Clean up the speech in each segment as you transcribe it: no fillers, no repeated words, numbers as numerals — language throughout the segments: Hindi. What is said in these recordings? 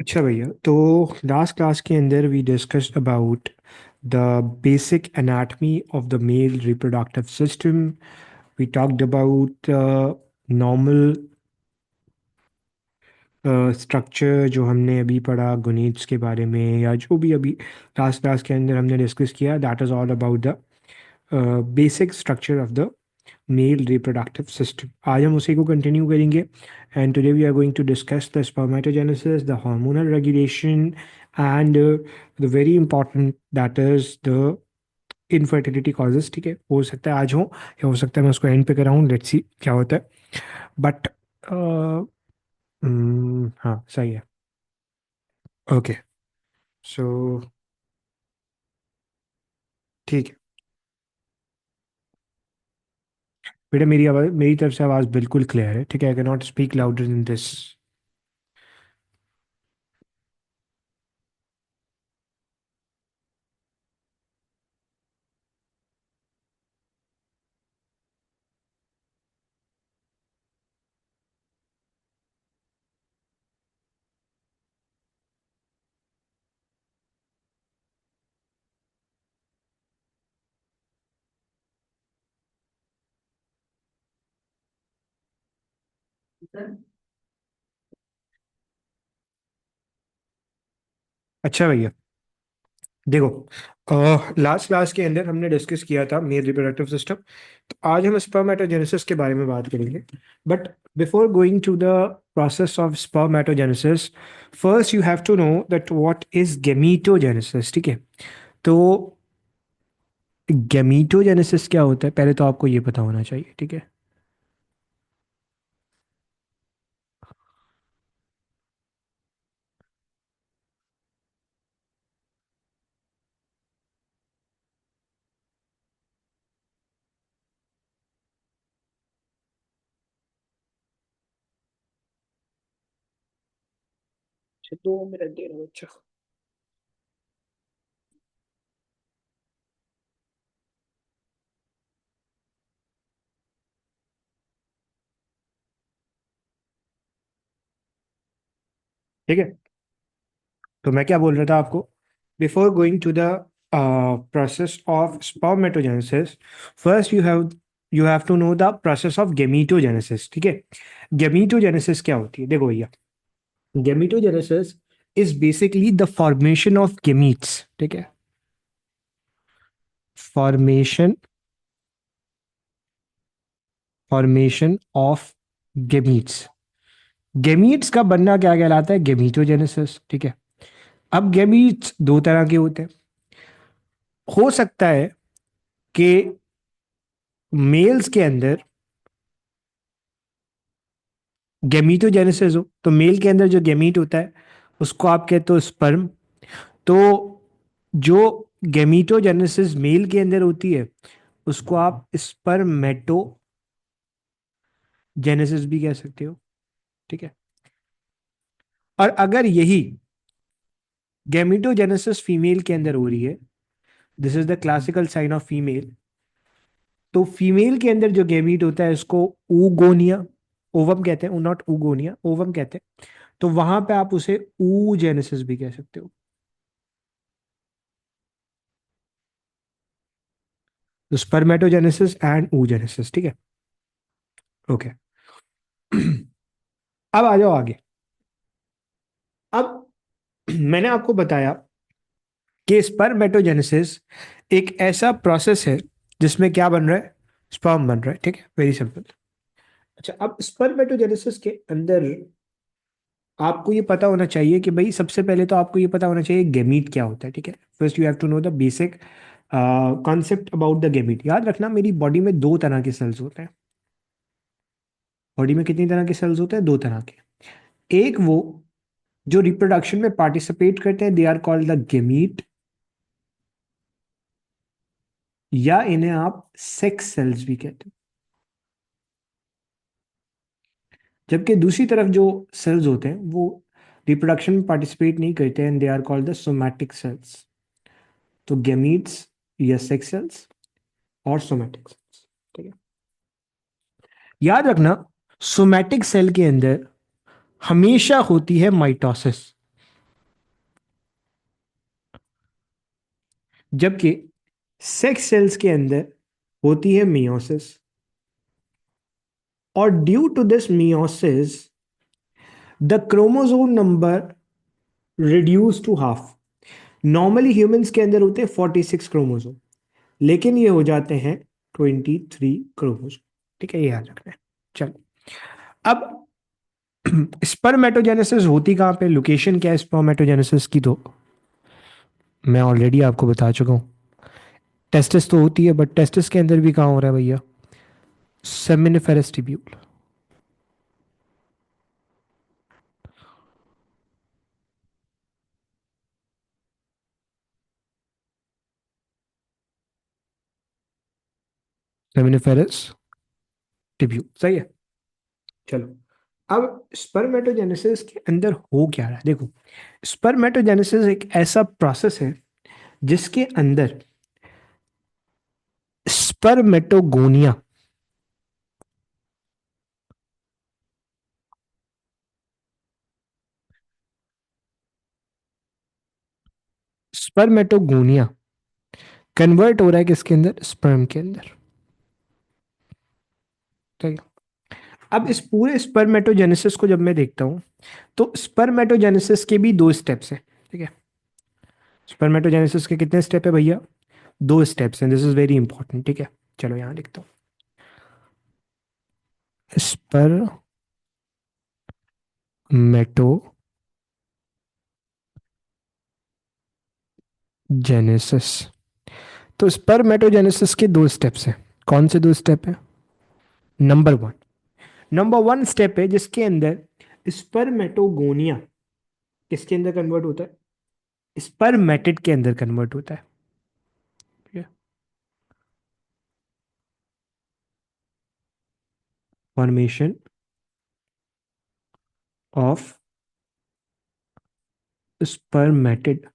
अच्छा भैया, तो लास्ट क्लास के अंदर we discussed about the basic anatomy of the male reproductive system. We talked about normal structure जो हमने अभी पढ़ा गुणित्स के बारे में, या जो भी अभी लास्ट क्लास के अंदर हमने डिस्कस किया. That is all about the basic structure of the male reproductive system. आज हम उसी को कंटिन्यू करेंगे. And today we are going to discuss the spermatogenesis, the hormonal regulation, and the very important that is the infertility causes. ठीक है, हो सकता है आज हो या हो सकता है मैं उसको एंड पे कराऊँ. लेट्स सी क्या होता है. बट हाँ, सही है. ओके. सो ठीक है बेटा, मेरी आवाज़, मेरी तरफ से आवाज़ बिल्कुल क्लियर है. ठीक है, I can not speak louder in this. अच्छा भैया, देखो, लास्ट क्लास के अंदर हमने डिस्कस किया था मेल रिप्रोडक्टिव सिस्टम. तो आज हम स्पर्मेटोजेनेसिस के बारे में बात करेंगे. But before going to the process of spermatogenesis, first you have to know that what is gametogenesis. ठीक है, तो गेमीटोजेनेसिस क्या होता है पहले तो आपको ये पता होना चाहिए. ठीक है. अच्छा, 2 मिनट दे रहा हूँ. अच्छा, ठीक है. तो मैं क्या बोल रहा था आपको, before going to the process of spermatogenesis, first you have to know the process of gametogenesis. ठीक है. गेमीटोजेनेसिस क्या होती है, देखो भैया, gametogenesis is basically the formation of gametes. ठीक है, formation formation of gametes. Gametes का बनना क्या कहलाता है, गेमीटोजेनेसिस. ठीक है. अब गेमीट्स दो तरह के होते हैं. हो सकता है कि मेल्स के अंदर गेमीटोजेनेसिस हो, तो मेल के अंदर जो गेमीट होता है उसको आप कहते हो स्पर्म. तो जो गेमीटोजेनेसिस मेल के अंदर होती है उसको आप स्पर्मेटोजेनेसिस भी कह सकते हो. ठीक है. और अगर यही गेमीटोजेनेसिस फीमेल के अंदर हो रही है, this is the classical sign of female, तो फीमेल के अंदर जो गेमीट होता है उसको ऊगोनिया, ओवम कहते हैं, नॉट ऊगोनिया, ओवम कहते हैं. तो वहां पे आप उसे ऊजेनेसिस भी कह सकते हो. तो स्पर्मेटोजेनेसिस एंड oogenesis. ठीक है. ओके. अब आ जाओ आगे. अब मैंने आपको बताया कि स्पर्मेटोजेनेसिस एक ऐसा प्रोसेस है जिसमें क्या बन रहा है, स्पर्म बन रहा है. ठीक है, वेरी सिंपल. अच्छा, अब स्पर्मेटोजेनेसिस के अंदर आपको ये पता होना चाहिए कि भाई, सबसे पहले तो आपको ये पता होना चाहिए गेमीट क्या होता है. ठीक है. First you have to know the basic concept about the gamete. याद रखना, मेरी बॉडी में दो तरह के सेल्स होते हैं. बॉडी में कितनी तरह के सेल्स होते हैं, दो तरह के. एक वो जो रिप्रोडक्शन में पार्टिसिपेट करते हैं, they are called the gamete, या इन्हें आप सेक्स सेल्स भी कहते हैं. जबकि दूसरी तरफ जो सेल्स होते हैं वो रिप्रोडक्शन में पार्टिसिपेट नहीं करते हैं, they are called the somatic cells. तो गेमीट्स या सेक्स सेल्स और सोमैटिक सेल्स. ठीक है. याद रखना, सोमैटिक सेल के अंदर हमेशा होती है माइटोसिस. जबकि सेक्स सेल्स के अंदर होती है मियोसिस, और due to this meiosis the chromosome number reduce to half. Normally humans के अंदर होते हैं 46 क्रोमोसोम, लेकिन ये हो जाते हैं 23 क्रोमोसोम। ठीक है, ये याद रखना है। चलो, अब स्पर्मेटोजेनेसिस होती कहाँ पे, लोकेशन क्या है स्पर्मेटोजेनेसिस की, तो मैं ऑलरेडी आपको बता चुका हूँ। टेस्टिस तो होती है, बट टेस्टिस के अंदर भी कहाँ हो रहा है भैया, सेमिनिफेरस ट्यूब्यूल। सेमिनिफेरस ट्यूब्यूल, सही है। चलो, अब स्पर्मेटोजेनेसिस के अंदर हो क्या रहा है, देखो। स्पर्मेटोजेनेसिस एक ऐसा प्रोसेस है जिसके अंदर स्पर्मेटोगोनिया, स्पर्मेटोगोनिया कन्वर्ट हो रहा है किसके अंदर, स्पर्म के अंदर। ठीक है। अब इस पूरे स्पर्मेटोजेनेसिस को जब मैं देखता हूं, तो स्पर्मेटोजेनेसिस के भी दो स्टेप्स हैं। ठीक है, स्पर्मेटोजेनेसिस के कितने स्टेप है भैया, दो स्टेप्स हैं। This is very important. ठीक है, चलो यहां लिखता हूं, स्पर्मेटोजेनेसिस। तो स्पर्मेटोजेनेसिस के दो स्टेप्स हैं। कौन से दो स्टेप है, नंबर 1, नंबर 1 स्टेप है जिसके अंदर स्पर्मेटोगोनिया किसके अंदर कन्वर्ट होता है, स्पर्मेटिड के अंदर कन्वर्ट होता है। ठीक है, फॉर्मेशन ऑफ स्पर्मेटिड।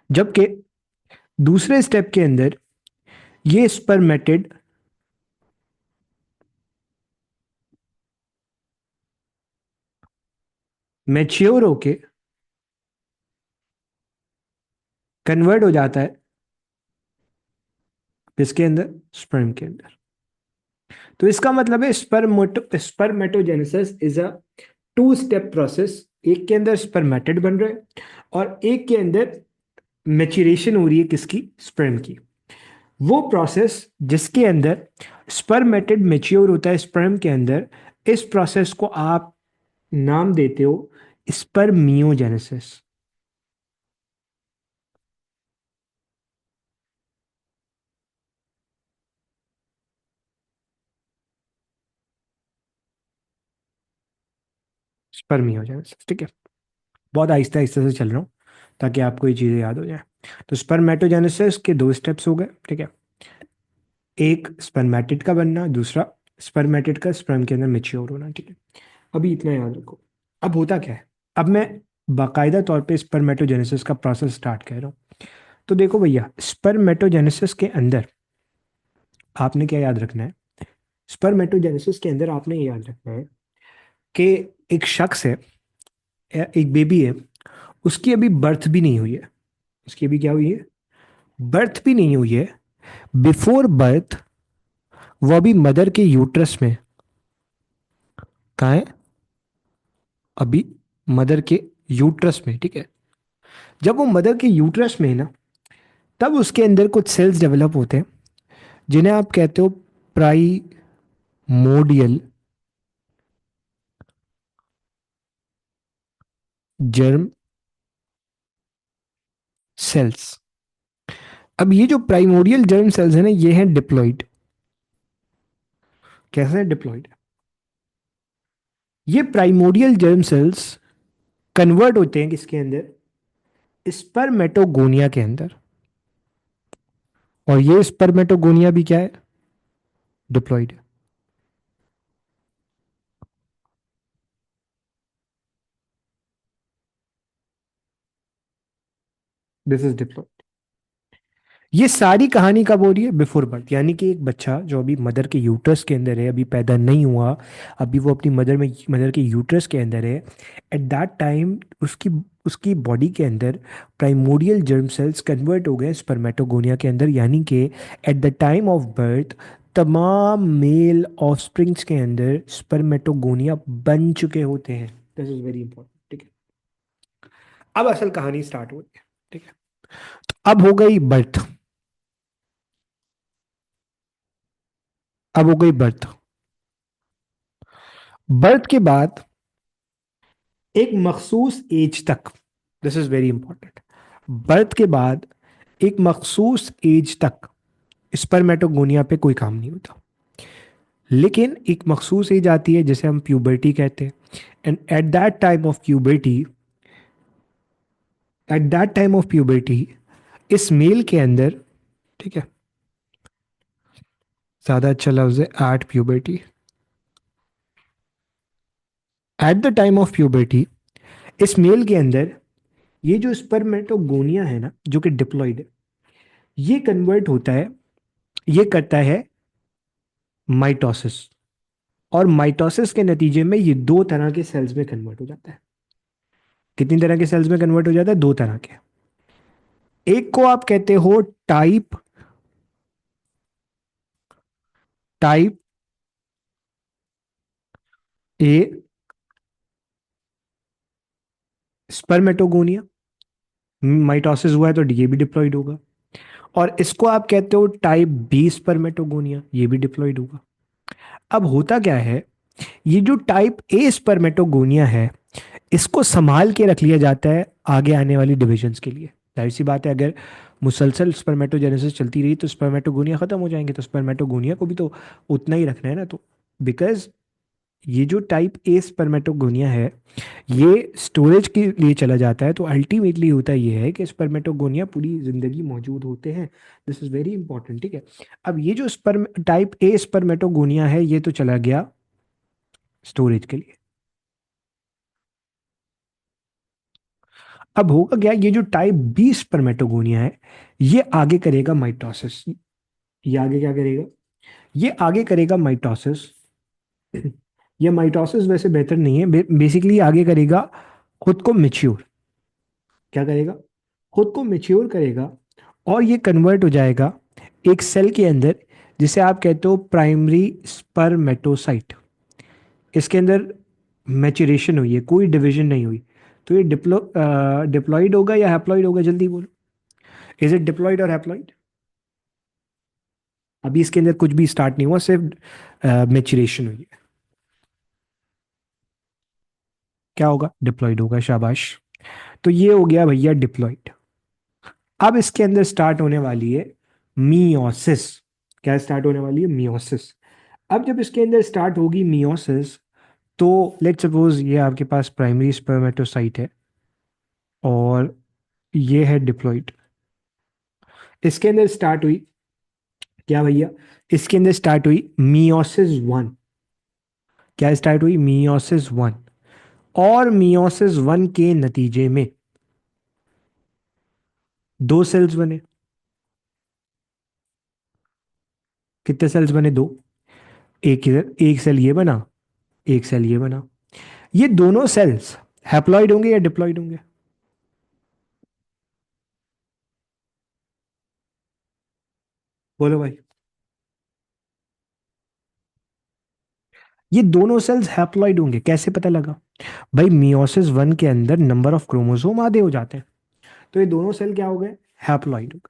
जबकि दूसरे स्टेप के अंदर ये स्पर्मेटिड मैच्योर होके कन्वर्ट हो जाता है किसके अंदर, स्पर्म के अंदर। तो इसका मतलब है spermatogenesis is a 2 step process. एक के अंदर स्पर्मेटिड बन रहे हैं और एक के अंदर मैच्योरेशन हो रही है किसकी, स्पर्म की। वो प्रोसेस जिसके अंदर स्पर्मेटिड मैच्योर होता है स्पर्म के अंदर, इस प्रोसेस को आप नाम देते हो स्पर्मियोजेनेसिस। स्पर्मियोजेनेसिस, ठीक है। बहुत आहिस्ता आहिस्ता से चल रहा हूँ ताकि आपको ये चीज़ें याद हो जाए। तो स्पर्मेटोजेनेसिस के दो स्टेप्स हो गए। ठीक है, एक स्पर्मेटिड का बनना, दूसरा स्पर्मेटिड का स्पर्म के अंदर मेच्योर होना। ठीक है, अभी इतना याद रखो। अब होता क्या है, अब मैं बाकायदा तौर पे स्पर्मेटोजेनेसिस का प्रोसेस स्टार्ट कर रहा हूँ। तो देखो भैया, स्पर्मेटोजेनेसिस के अंदर आपने क्या याद रखना है, स्पर्मेटोजेनेसिस के अंदर आपने ये याद रखना है कि एक शख्स है या एक बेबी है, उसकी अभी बर्थ भी नहीं हुई है। उसकी अभी क्या हुई है, बर्थ भी नहीं हुई है। बिफोर बर्थ वो अभी मदर के यूट्रस में, कहाँ है, अभी मदर के यूट्रस में। ठीक है, जब वो मदर के यूट्रस में है ना, तब उसके अंदर कुछ सेल्स डेवलप होते हैं जिन्हें आप कहते हो प्राइमोडियल जर्म सेल्स। अब ये जो प्राइमोडियल जर्म सेल्स है ना, ये हैं डिप्लॉइड। कैसे हैं डिप्लॉइड, ये प्राइमोडियल जर्म सेल्स कन्वर्ट होते हैं किसके अंदर, स्पर्मेटोगोनिया के अंदर। और ये स्पर्मेटोगोनिया भी क्या है, डिप्लॉइड। This is diploid. ये सारी कहानी कब हो रही है? बिफोर बर्थ, यानी कि एक बच्चा जो अभी मदर के यूट्रस के अंदर है, अभी पैदा नहीं हुआ, अभी वो अपनी मदर के यूट्रस के अंदर है, एट दैट टाइम उसकी उसकी बॉडी के अंदर प्राइमोडियल जर्म सेल्स कन्वर्ट हो गए स्पर्मेटोगोनिया के अंदर, यानी कि at the time of birth तमाम मेल ऑफस्प्रिंग्स के अंदर स्पर्मेटोगोनिया बन चुके होते हैं। दिस इज वेरी इंपॉर्टेंट, ठीक है। अब असल कहानी स्टार्ट हो रही है, ठीक है। तो अब हो गई बर्थ, अब हो गई बर्थ। बर्थ के बाद एक मखसूस एज तक, this is very important, birth के बाद एक मखसूस एज तक स्पर्मेटोगोनिया पे कोई काम नहीं होता। लेकिन एक मखसूस एज आती है जिसे हम प्यूबर्टी कहते हैं, and at that time of puberty इस मेल के अंदर, ठीक है, ज्यादा अच्छा लफ्ज है at puberty, at the time of puberty इस मेल के अंदर ये जो स्पर्मेटोगोनिया है ना, जो कि डिप्लॉइड है, ये कन्वर्ट होता है, ये करता है माइटोसिस, और माइटोसिस के नतीजे में ये दो तरह के सेल्स में कन्वर्ट हो जाता है। कितनी तरह के सेल्स में कन्वर्ट हो जाता है? दो तरह के। एक को आप कहते हो type type A spermatogonia, mitosis हुआ है तो ये भी डिप्लॉइड होगा। और इसको आप कहते हो टाइप बी स्पर्मेटोगोनिया, ये भी डिप्लॉइड होगा। अब होता क्या है, ये जो टाइप ए स्पर्मेटोगोनिया है, इसको संभाल के रख लिया जाता है आगे आने वाली डिविजन्स के लिए। जाहिर सी बात है, अगर मुसलसल स्पर्मेटोजेनेसिस चलती रही तो स्पर्मेटोगोनिया खत्म हो जाएंगे, तो स्पर्मेटोगोनिया को भी तो उतना ही रखना है ना। तो बिकॉज ये जो टाइप ए स्पर्मेटोगोनिया है, ये स्टोरेज के लिए चला जाता है, तो अल्टीमेटली होता ये है कि स्पर्मेटोगोनिया पूरी जिंदगी मौजूद होते हैं। दिस इज वेरी इंपॉर्टेंट, ठीक है। अब ये जो स्पर्म टाइप ए स्पर्मेटोगोनिया है, ये तो चला गया स्टोरेज के लिए। अब होगा क्या, ये जो टाइप बी स्पर्मेटोगोनिया है, ये आगे करेगा माइटोसिस। ये आगे क्या करेगा? ये आगे करेगा माइटोसिस। ये माइटोसिस वैसे बेहतर नहीं है, बेसिकली आगे करेगा खुद को मेच्योर। क्या करेगा? खुद को मेच्योर करेगा, और ये कन्वर्ट हो जाएगा एक सेल के अंदर, जिसे आप कहते हो प्राइमरी स्पर्मेटोसाइट। इसके अंदर मैच्योरेशन हुई है, कोई डिवीजन नहीं हुई। तो ये डिप्लॉइड होगा या हैप्लॉइड होगा? जल्दी बोलो, इज इट डिप्लॉइड और हैप्लॉइड? अभी इसके अंदर कुछ भी स्टार्ट नहीं हुआ, सिर्फ मैच्योरेशन हुई है। क्या होगा? डिप्लॉइड होगा, शाबाश। तो ये हो गया भैया डिप्लॉइड। अब इसके अंदर स्टार्ट होने वाली है मियोसिस। क्या स्टार्ट होने वाली है? मियोसिस। अब जब इसके अंदर स्टार्ट होगी मियोसिस, तो लेट्स सपोज ये आपके पास प्राइमरी स्पर्मेटोसाइट है, और ये है डिप्लॉइड। इसके अंदर स्टार्ट हुई क्या भैया? इसके अंदर स्टार्ट हुई मियोसिस वन। क्या स्टार्ट हुई? Meiosis one. और मियोसिस वन के नतीजे में दो सेल्स बने। कितने सेल्स बने? दो। एक इधर, एक सेल ये बना, एक सेल ये बना। ये दोनों सेल्स हैप्लॉइड होंगे या डिप्लॉइड होंगे? बोलो भाई। ये दोनों सेल्स हैप्लॉइड होंगे, कैसे पता लगा? भाई मियोसिस वन के अंदर नंबर ऑफ क्रोमोसोम आधे हो जाते हैं, तो ये दोनों सेल क्या हो गए? हैप्लॉइड हो गए।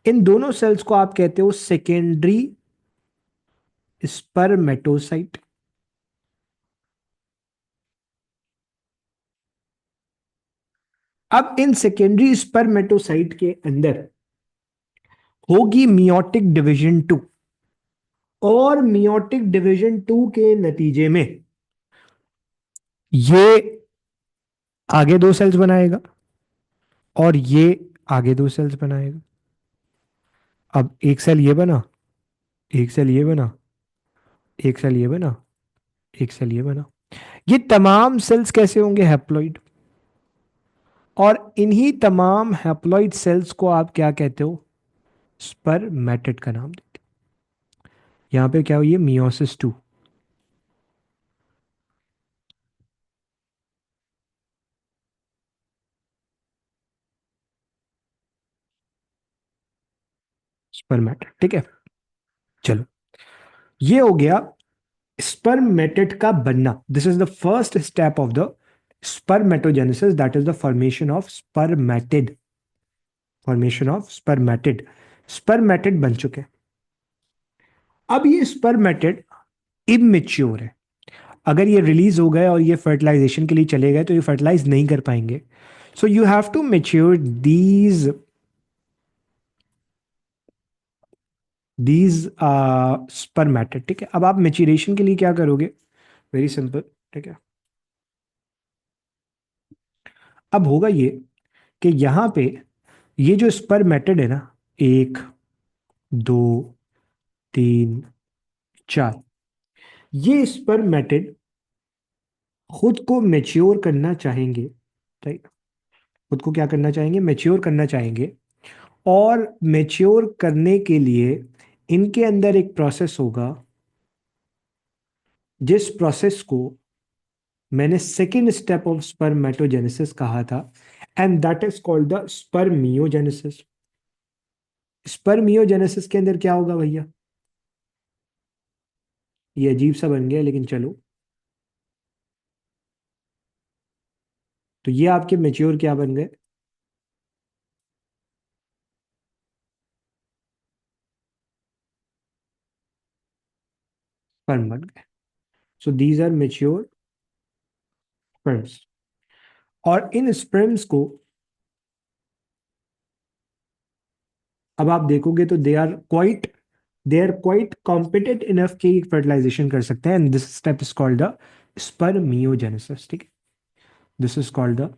इन दोनों सेल्स को आप कहते हो सेकेंडरी स्पर्मेटोसाइट। अब इन सेकेंडरी स्पर्मेटोसाइट के अंदर होगी मियोटिक डिवीजन टू, और मियोटिक डिवीजन टू के नतीजे में ये आगे दो सेल्स बनाएगा, और ये आगे दो सेल्स बनाएगा। अब एक सेल ये बना, एक सेल ये बना, एक सेल ये बना, एक सेल ये बना। ये तमाम सेल्स कैसे होंगे? हैप्लॉइड। और इन्हीं तमाम हैप्लॉइड सेल्स को आप क्या कहते हो? स्पर्मेटेड का नाम देते हैं। यहाँ पे क्या हुई है, मियोसिस 2। स्पर्मेटेड, ठीक है। चलो, ये हो गया स्पर्मेटेड का बनना। This is the first step of the spermatogenesis, that is the formation of spermatid. Formation of spermatid, spermatid बन चुके। अब ये स्पर्मेटिड इमेच्योर है। अगर ये रिलीज हो गए और ये फर्टिलाइजेशन के लिए चले गए तो ये फर्टिलाइज नहीं कर पाएंगे। So you have to mature these spermatid, ठीक है। अब आप मेच्योरेशन के लिए क्या करोगे, वेरी सिंपल, ठीक है। अब होगा ये कि यहां पे ये जो स्पर्मेटिड है ना, 1, 2, 3, 4, ये स्पर्मेटिड खुद को मेच्योर करना चाहेंगे, राइट। खुद को क्या करना चाहेंगे, मेच्योर करना चाहेंगे। और मेच्योर करने के लिए इनके अंदर एक प्रोसेस होगा, जिस प्रोसेस को मैंने सेकेंड स्टेप ऑफ स्पर्मेटोजेनेसिस कहा था, and that is called the spermiogenesis. Spermiogenesis के अंदर क्या होगा भैया, ये अजीब सा बन गया लेकिन चलो। तो ये आपके मेच्योर क्या बन गए, स्पर्म बन गए। So these are mature sperms. और इन स्पर्म्स को अब आप देखोगे तो they are quite competent enough कि फर्टिलाइजेशन कर सकते हैं, and this step is called the spermiogenesis, ठीक है। This is called the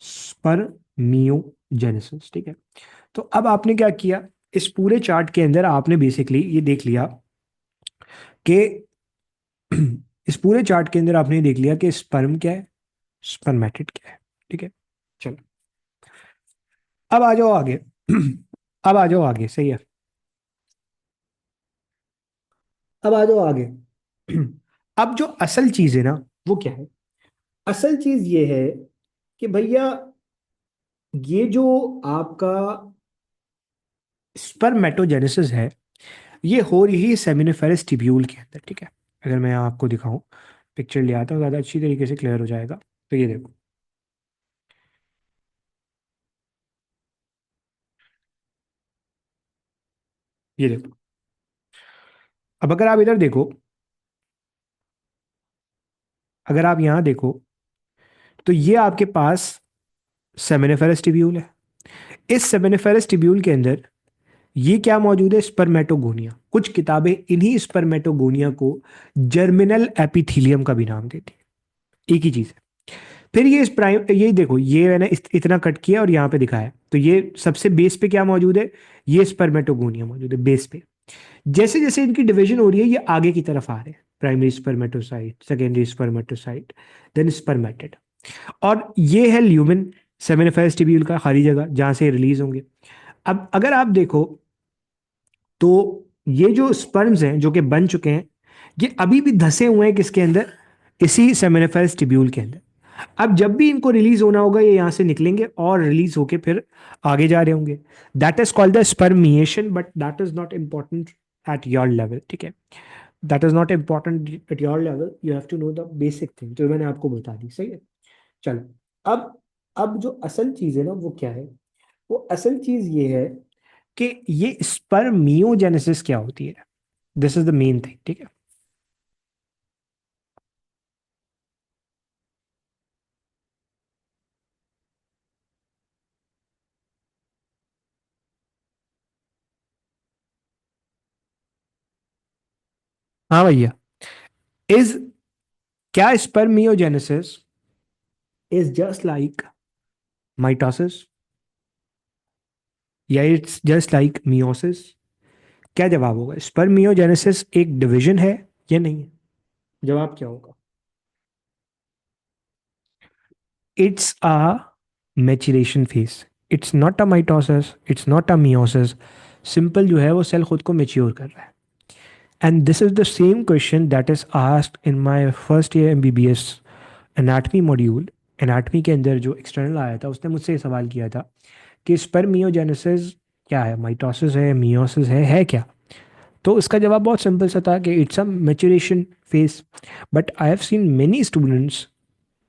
spermiogenesis, ठीक है। तो अब आपने क्या किया, इस पूरे चार्ट के अंदर आपने बेसिकली ये देख लिया कि इस पूरे चार्ट के अंदर आपने देख लिया कि स्पर्म क्या है, स्पर्मेटिड क्या है, ठीक है। चलो, अब आ जाओ आगे। अब आ जाओ आगे, सही है। अब आ जाओ आगे। अब जो असल चीज है ना, वो क्या है, असल चीज ये है कि भैया ये जो आपका स्पर्मेटोजेनेसिस है, ये हो रही है सेमिनिफेरस टिब्यूल के अंदर, ठीक है। अगर मैं आपको दिखाऊं, पिक्चर ले आता हूँ, ज़्यादा अच्छी तरीके से क्लियर हो जाएगा। तो ये देखो, ये देखो। अब अगर आप इधर देखो, अगर आप यहाँ देखो, तो ये आपके पास सेमिनिफेरस टिब्यूल है। इस सेमिनिफेरस टिब्यूल के अंदर ये क्या मौजूद है, स्पर्मेटोगोनिया। कुछ किताबें इन्हीं स्पर्मेटोगोनिया को जर्मिनल एपिथीलियम का भी नाम देती है, एक ही चीज है। फिर ये इस प्राइम, ये देखो, ये मैंने इतना कट किया और यहाँ पे दिखाया है। तो ये सबसे बेस पे क्या मौजूद है, ये स्पर्मेटोगोनिया मौजूद है बेस पे। जैसे जैसे इनकी डिवीजन हो रही है, ये आगे की तरफ आ रहे हैं, primary spermatocyte, secondary spermatocyte, then spermatid. और ये है ल्यूमेन, सेमिनिफेरस ट्यूब्यूल का खाली जगह जहां से रिलीज होंगे। अब अगर आप देखो तो ये जो स्पर्म्स हैं जो कि बन चुके हैं, ये अभी भी धसे हुए हैं किसके अंदर, इसी सेमिनिफेरस ट्यूब्यूल के अंदर। अब जब भी इनको रिलीज होना होगा, ये यहां से निकलेंगे और रिलीज होके फिर आगे जा रहे होंगे। That is called the spermiation, but that is not important at your level, ठीक है। That is not important at your level, you have to know the basic thing जो मैंने आपको बता दी, सही है। चलो, अब जो असल चीज है ना, वो क्या है, वो असल चीज ये है कि ये स्पर्मियोजेनेसिस क्या होती है। This is the main thing, ठीक है। हाँ भैया, इज क्या spermiogenesis is just like mitosis, या इट्स जस्ट लाइक मियोसिस? क्या जवाब होगा, स्पर्मियोजेनेसिस एक डिवीजन है या नहीं है? जवाब क्या होगा, it's a maturation phase. It's not a mitosis, it's not a meiosis, simple जो है वो सेल खुद को मेच्योर कर रहा है। And this is the same question that is asked in my first year MBBS anatomy module. Anatomy के अंदर जो एक्सटर्नल आया था उसने मुझसे ये सवाल किया था कि स्पर्मियोजेनेसिस क्या है, माइटोसिस है, मियोसिस है क्या? तो इसका जवाब बहुत सिंपल सा था कि it's a maturation phase. But I have seen many students,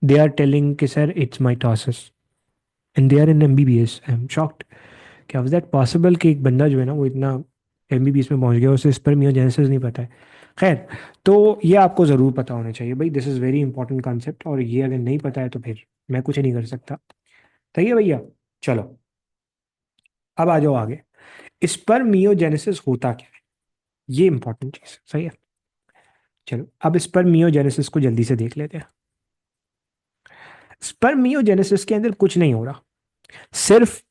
they are telling कि sir it's mitosis and they are in MBBS. I am shocked. क्या वाज दैट पॉसिबल कि एक बंदा जो है ना वो इतना एमबीबीएस में पहुंच गया, उसे स्पर्मियोजेनेसिस नहीं पता है। खैर, तो ये आपको ज़रूर पता होना चाहिए भाई, this is very important concept, और ये अगर नहीं पता है तो फिर मैं कुछ नहीं कर सकता। सही है भैया? चलो अब आ जाओ आगे। स्पर्मियोजेनेसिस होता क्या है, ये इंपॉर्टेंट चीज़ है। सही है? चलो अब स्पर्मियोजेनेसिस को जल्दी से देख लेते हैं। स्पर्मियोजेनेसिस के अंदर कुछ नहीं हो रहा, सिर्फ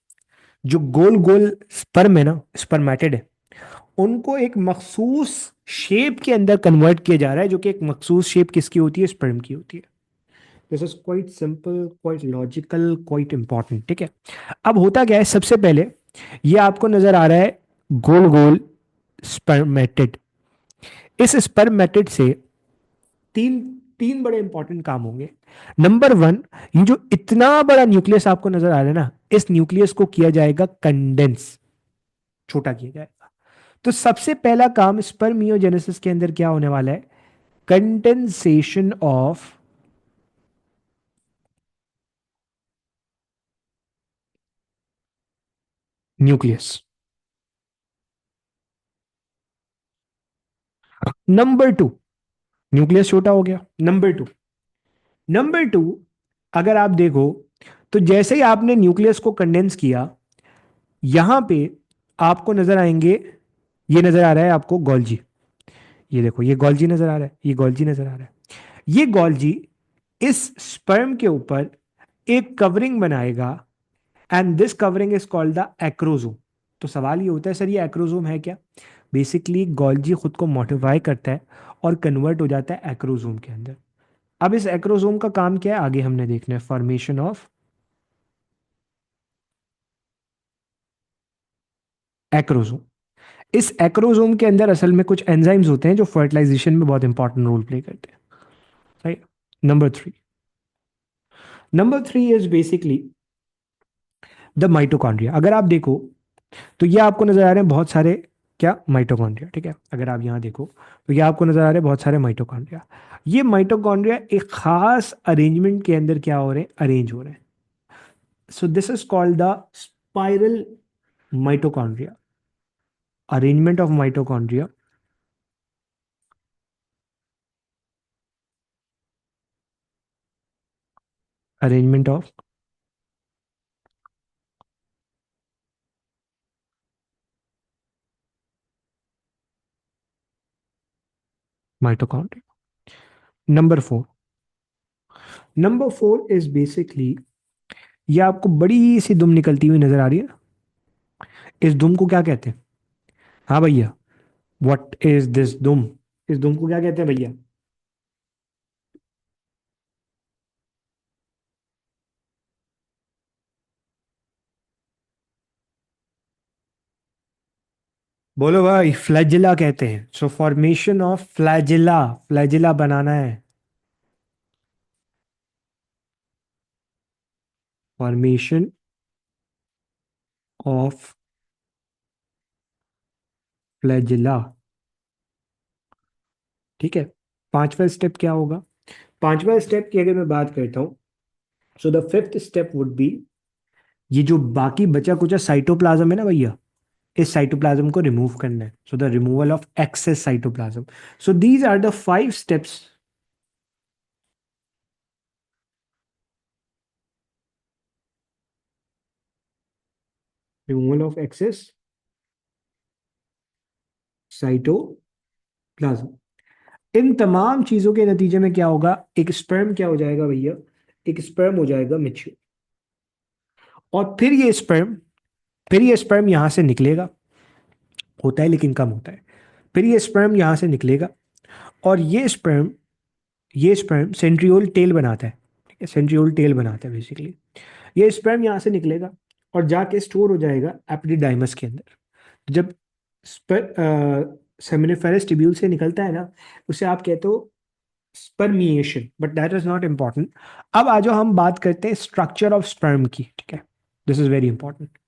जो गोल गोल स्पर्म है ना, स्पर्मेटिड है, उनको एक मखसूस शेप के अंदर कन्वर्ट किया जा रहा है, जो कि एक मखसूस शेप किसकी होती है? स्पर्म की होती है। This is quite simple, quite logical, quite important. ठीक है, अब होता क्या है, सबसे पहले ये आपको नजर आ रहा है गोल गोल स्पर्मेटिड। इस स्पर्मेटिड से तीन तीन बड़े इंपॉर्टेंट काम होंगे। नंबर वन, ये जो इतना बड़ा न्यूक्लियस आपको नजर आ रहा है ना, इस न्यूक्लियस को किया जाएगा कंडेंस, छोटा किया जाएगा। तो सबसे पहला काम स्पर्मियोजेनेसिस के अंदर क्या होने वाला है? Condensation of nucleus. Number two, nucleus छोटा हो गया। नंबर टू, अगर आप देखो तो जैसे ही आपने न्यूक्लियस को कंडेंस किया, यहां पे आपको नजर आएंगे, ये नजर आ रहा है आपको गोल्जी। ये देखो, ये गोल्जी नजर आ रहा है, ये गोल्जी नजर आ रहा है। ये गोल्जी इस स्पर्म के ऊपर एक कवरिंग बनाएगा, and this covering is called the acrosome. तो सवाल ये होता है सर ये एक्रोजोम है क्या? बेसिकली गोल्जी खुद को मॉडिफाई करता है और कन्वर्ट हो जाता है एक्रोजोम के अंदर। अब इस एक्रोजोम का काम क्या है आगे हमने देखना है, फॉर्मेशन ऑफ एक्रोजोम। इस एक्रोजोम के अंदर असल में कुछ एंजाइम्स होते हैं जो फर्टिलाइजेशन में बहुत इंपॉर्टेंट रोल प्ले करते हैं। Right? Number three is basically the mitochondria. अगर आप देखो तो ये आपको नजर आ रहे हैं बहुत सारे क्या, माइटोकॉन्ड्रिया। ठीक है, अगर आप यहाँ देखो तो ये आपको नजर आ रहे हैं बहुत सारे माइटोकॉन्ड्रिया। ये माइटोकॉन्ड्रिया एक खास अरेंजमेंट के अंदर क्या हो रहे हैं, अरेंज हो रहे हैं। So this is called the spiral mitochondria, arrangement of mitochondria, arrangement of mitochondria. Number four is basically, ये आपको बड़ी सी दुम निकलती हुई नजर आ रही है, इस दुम को क्या कहते हैं? हाँ भैया, व्हाट इज दिस दुम? इस दुम को क्या कहते हैं भैया? बोलो भाई, फ्लैजिला कहते हैं। So formation of flagella, flagella बनाना है, फॉर्मेशन ऑफ फ्लैजिला। ठीक है, पांचवा स्टेप क्या होगा? पांचवा स्टेप की अगर मैं बात करता हूं, so the fifth step would be, ये जो बाकी बचा कुचा साइटोप्लाज्म है ना भैया, इस साइटोप्लाज्म को रिमूव करना है। So the removal of excess cytoplasm. So these are the 5 steps. Removal of excess cytoplasm. इन तमाम चीजों के नतीजे में क्या होगा, एक स्पर्म क्या हो जाएगा भैया, एक स्पर्म हो जाएगा मेच्योर। और फिर ये स्पर्म यहां से निकलेगा, होता है लेकिन कम होता है। फिर ये स्पर्म यहां से निकलेगा, और ये स्पर्म सेंट्रियोल टेल बनाता है। ठीक है, सेंट्रियोल टेल बनाता है बेसिकली। ये स्पर्म यहां से निकलेगा और जाके स्टोर हो जाएगा एपिडिडाइमस के अंदर। जब सेमिनिफेरस ट्यूब्यूल से निकलता है ना, उसे आप कहते हो spermiation, but that is not important. अब आ जाओ हम बात करते हैं स्ट्रक्चर ऑफ स्पर्म की, ठीक है। This is very important.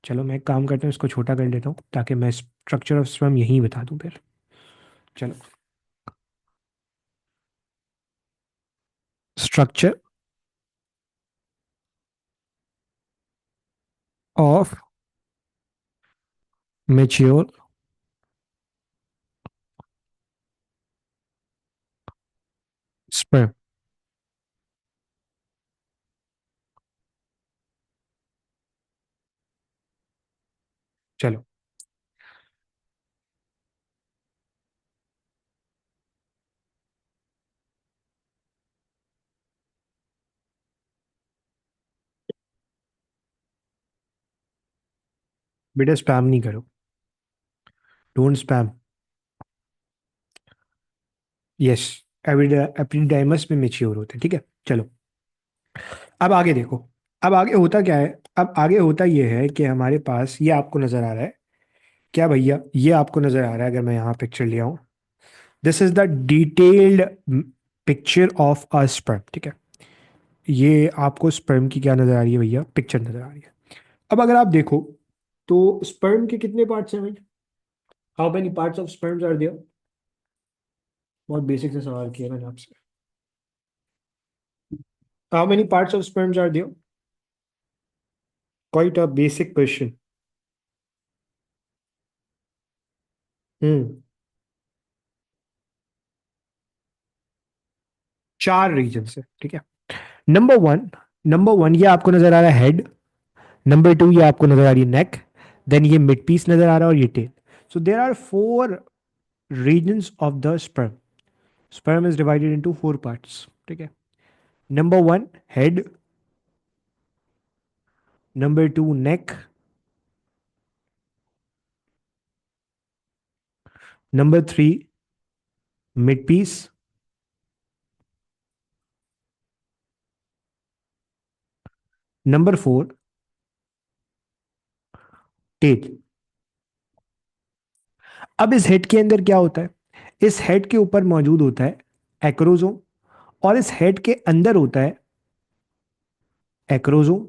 चलो मैं एक काम करता हूँ, इसको छोटा कर लेता हूँ ताकि मैं स्ट्रक्चर ऑफ स्पर्म यहीं बता दूँ फिर। चलो, स्ट्रक्चर ऑफ मेच्योर स्पर्म। चलो, बेटा स्पैम नहीं करो, डोंट स्पैम। यस, एपिडाइमस में मेच्योर होते हैं, ठीक है। चलो, अब आगे देखो। अब आगे होता क्या है? अब आगे होता यह है कि हमारे पास ये आपको नजर आ रहा है क्या भैया? ये आपको नजर आ रहा है, अगर मैं यहाँ पिक्चर ले आऊँ, this is the detailed picture of a sperm, ठीक है। ये आपको स्पर्म की क्या नजर आ रही है भैया? पिक्चर नजर आ रही है। अब अगर आप देखो तो स्पर्म के कितने पार्ट्स हैं भाई? How many parts of sperms are there? बहुत बेसिक से सवाल किया मैंने आपसे। How many parts of sperms are there? Quite a basic question. Hmm, 4 region से, ठीक है। नंबर वन, नंबर वन ये आपको नजर आ रहा है हेड। नंबर टू ये आपको नजर आ रही है नेक। देन ये मिड पीस नजर आ रहा है और ये tail. So there are 4 regions of the sperm. Sperm is divided into 4 parts, ठीक है। Number one head, number two neck, number three mid piece, number four tail. अब इस हेड के अंदर क्या होता है? इस हेड के ऊपर मौजूद होता है एक्रोजोम, और इस हेड के अंदर होता है एक्रोजोम,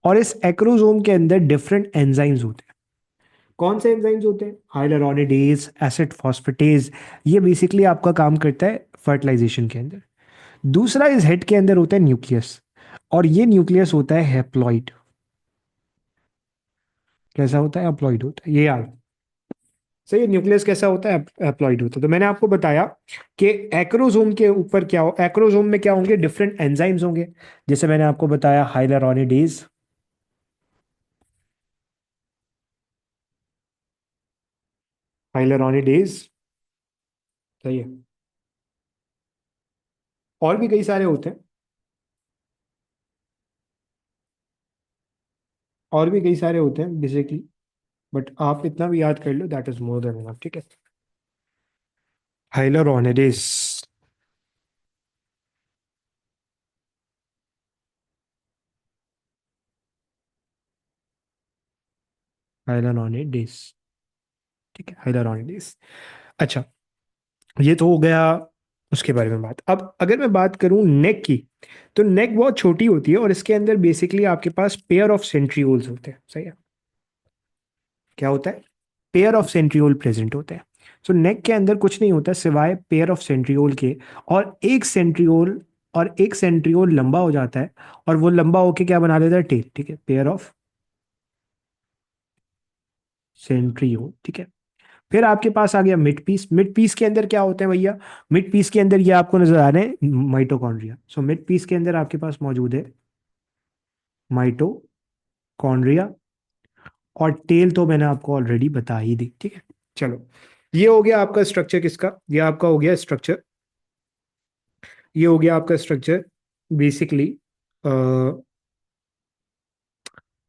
और इस एक्रोजोम के अंदर डिफरेंट एंजाइम्स होते हैं। कौन से एंजाइम्स होते हैं? Hyaluronidase, acid phosphatase. ये बेसिकली आपका काम करता है फर्टिलाइजेशन के अंदर। दूसरा, इस हेड के अंदर होता है न्यूक्लियस, और ये न्यूक्लियस होता है हैप्लॉइड। कैसा होता है? हैप्लॉइड होता है, ये याद। सही, न्यूक्लियस कैसा होता है? हैप्लॉइड होता है। तो मैंने आपको बताया कि एक्रोसोम के ऊपर क्या हो, एक्रोसोम में क्या होंगे? डिफरेंट एंजाइम्स होंगे। जैसे मैंने आपको बताया हाइलुरोनिडेज, हाइलुरोनिडेज, सही है। और भी कई सारे होते हैं, और भी कई सारे होते हैं बेसिकली, बट आप इतना भी याद कर लो, that is more than enough, ठीक है। हाइलुरोनिडेज, हाइलुरोनिडेज, ठीक है, हाइलुरोनिडेज। अच्छा, ये तो हो गया उसके बारे में बात। अब अगर मैं बात करूं नेक की, तो नेक बहुत छोटी होती है और इसके अंदर बेसिकली आपके पास पेयर ऑफ सेंट्रियोल्स होते हैं, सही है। क्या होता है? पेयर ऑफ सेंट्रियोल प्रेजेंट होते हैं। सो नेक के अंदर कुछ नहीं होता सिवाय पेयर ऑफ सेंट्रियोल के, और एक सेंट्रियोल लंबा हो जाता है, और वो लंबा होके क्या बना देता है? टेल, ठीक है। पेयर ऑफ सेंट्रियोल, ठीक है। फिर आपके पास आ गया मिड पीस। मिड पीस के अंदर क्या होते हैं भैया? मिड पीस के अंदर ये आपको नजर आ रहे हैं माइटोकॉन्ड्रिया। सो मिड पीस के अंदर आपके पास मौजूद है माइटोकॉन्ड्रिया, और टेल तो मैंने आपको ऑलरेडी बता ही दी, ठीक है। चलो, ये हो गया आपका स्ट्रक्चर किसका? ये आपका हो गया स्ट्रक्चर, ये हो गया आपका स्ट्रक्चर बेसिकली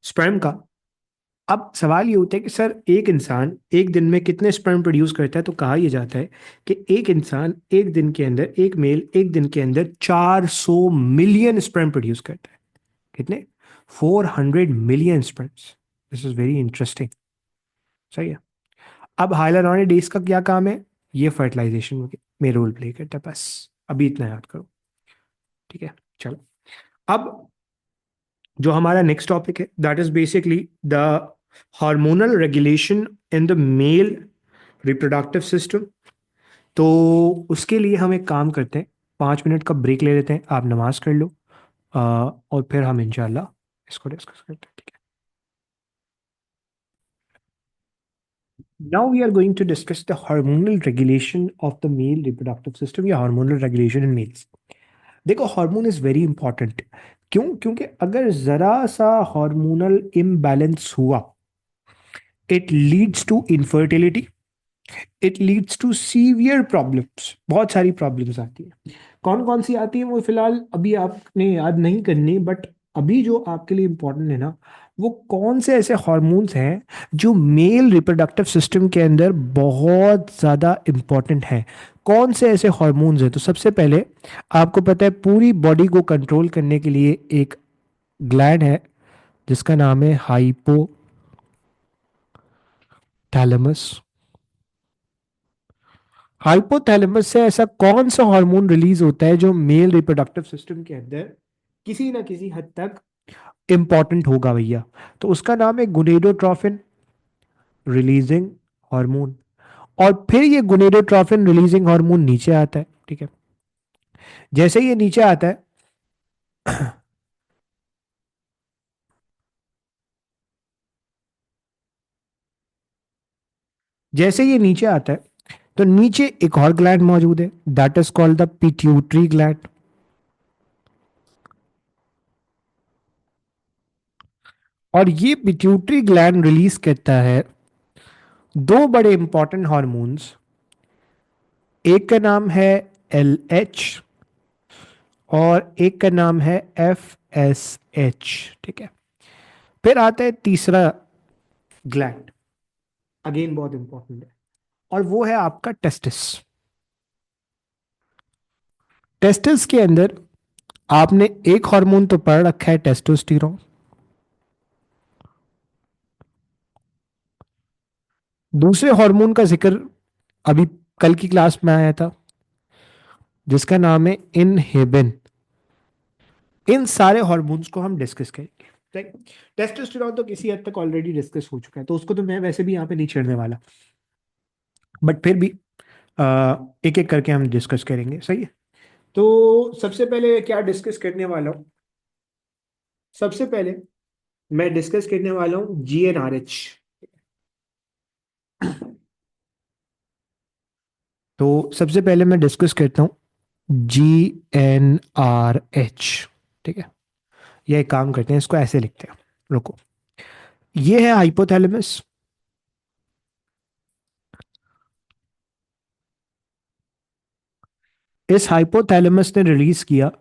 स्पर्म का। अब सवाल ये होता है कि सर एक इंसान एक दिन में कितने स्पर्म प्रोड्यूस करता है? तो कहा यह जाता है कि एक इंसान एक दिन के अंदर, एक मेल एक दिन के अंदर 400 मिलियन स्पर्म प्रोड्यूस करता है। कितने? 400 million sperms. This is very interesting. सही है। अब हाइलुरोनिडेज का क्या काम है? ये फर्टिलाइजेशन में रोल प्ले करता है, बस अभी इतना याद करो। ठीक है, चलो। अब जो हमारा नेक्स्ट टॉपिक है that is basically the hormonal regulation in the male reproductive system. तो उसके लिए हम एक काम करते हैं, 5 मिनट का ब्रेक ले लेते हैं, आप नमाज कर लो, और फिर हम इंशाल्लाह इसको डिस्कस करते हैं। ठीक है। Now we are going to discuss the hormonal regulation of the male reproductive system या hormonal regulation in males। देखो हार्मोन इज वेरी इंपॉर्टेंट। क्यों? क्योंकि अगर जरा सा हार्मोनल इम्बैलेंस हुआ, it leads to infertility, it leads to severe problems. बहुत सारी प्रॉब्लम्स आती है। कौन कौन सी आती है वो फिलहाल अभी आपने याद नहीं करनी, बट अभी जो आपके लिए इंपॉर्टेंट है ना, वो कौन से ऐसे हार्मोन्स हैं जो मेल रिप्रोडक्टिव सिस्टम के अंदर बहुत ज़्यादा इंपॉर्टेंट हैं। कौन से ऐसे हार्मोन्स हैं? तो सबसे पहले आपको पता है पूरी बॉडी को कंट्रोल करने के लिए एक ग्लैंड है जिसका नाम है हाइपोथैलेमस। हाइपोथैलेमस से ऐसा कौन सा हार्मोन रिलीज होता है जो मेल रिप्रोडक्टिव सिस्टम के अंदर किसी ना किसी हद तक इंपॉर्टेंट होगा भैया? तो उसका नाम है गुनेडोट्रोफिन रिलीजिंग हार्मोन। और फिर ये गुनेडोट्रोफिन रिलीजिंग हार्मोन नीचे आता है। ठीक है। जैसे ये नीचे आता है, जैसे ये नीचे आता है तो नीचे एक और ग्लैंड मौजूद है, that is called the pituitary gland. और ये पिट्यूटरी ग्लैंड रिलीज करता है दो बड़े इंपॉर्टेंट हार्मोन्स। एक का नाम है LH और एक का नाम है FSH। ठीक है। फिर आता है तीसरा ग्लैंड, अगेन बहुत इंपॉर्टेंट है, और वो है आपका टेस्टिस। टेस्टिस के अंदर आपने एक हार्मोन तो पढ़ रखा है, टेस्टोस्टेरोन। दूसरे हार्मोन का जिक्र अभी कल की क्लास में आया था जिसका नाम है इनहिबिन। इन सारे हार्मोन्स को हम डिस्कस करेंगे। राइट। टेस्टोस्टेरोन तो किसी हद तक ऑलरेडी डिस्कस हो चुका है, तो उसको तो मैं वैसे भी यहाँ पे नहीं छेड़ने वाला, बट फिर भी एक एक करके हम डिस्कस करेंगे। सही है। तो सबसे पहले क्या डिस्कस करने वाला हूँ? सबसे पहले मैं डिस्कस करने वाला हूँ GnRH। तो सबसे पहले मैं डिस्कस करता हूँ GnRH। ठीक है। ये एक काम करते हैं, इसको ऐसे लिखते हैं, रुको। ये है हाइपोथैलेमस। इस हाइपोथैलेमस ने रिलीज किया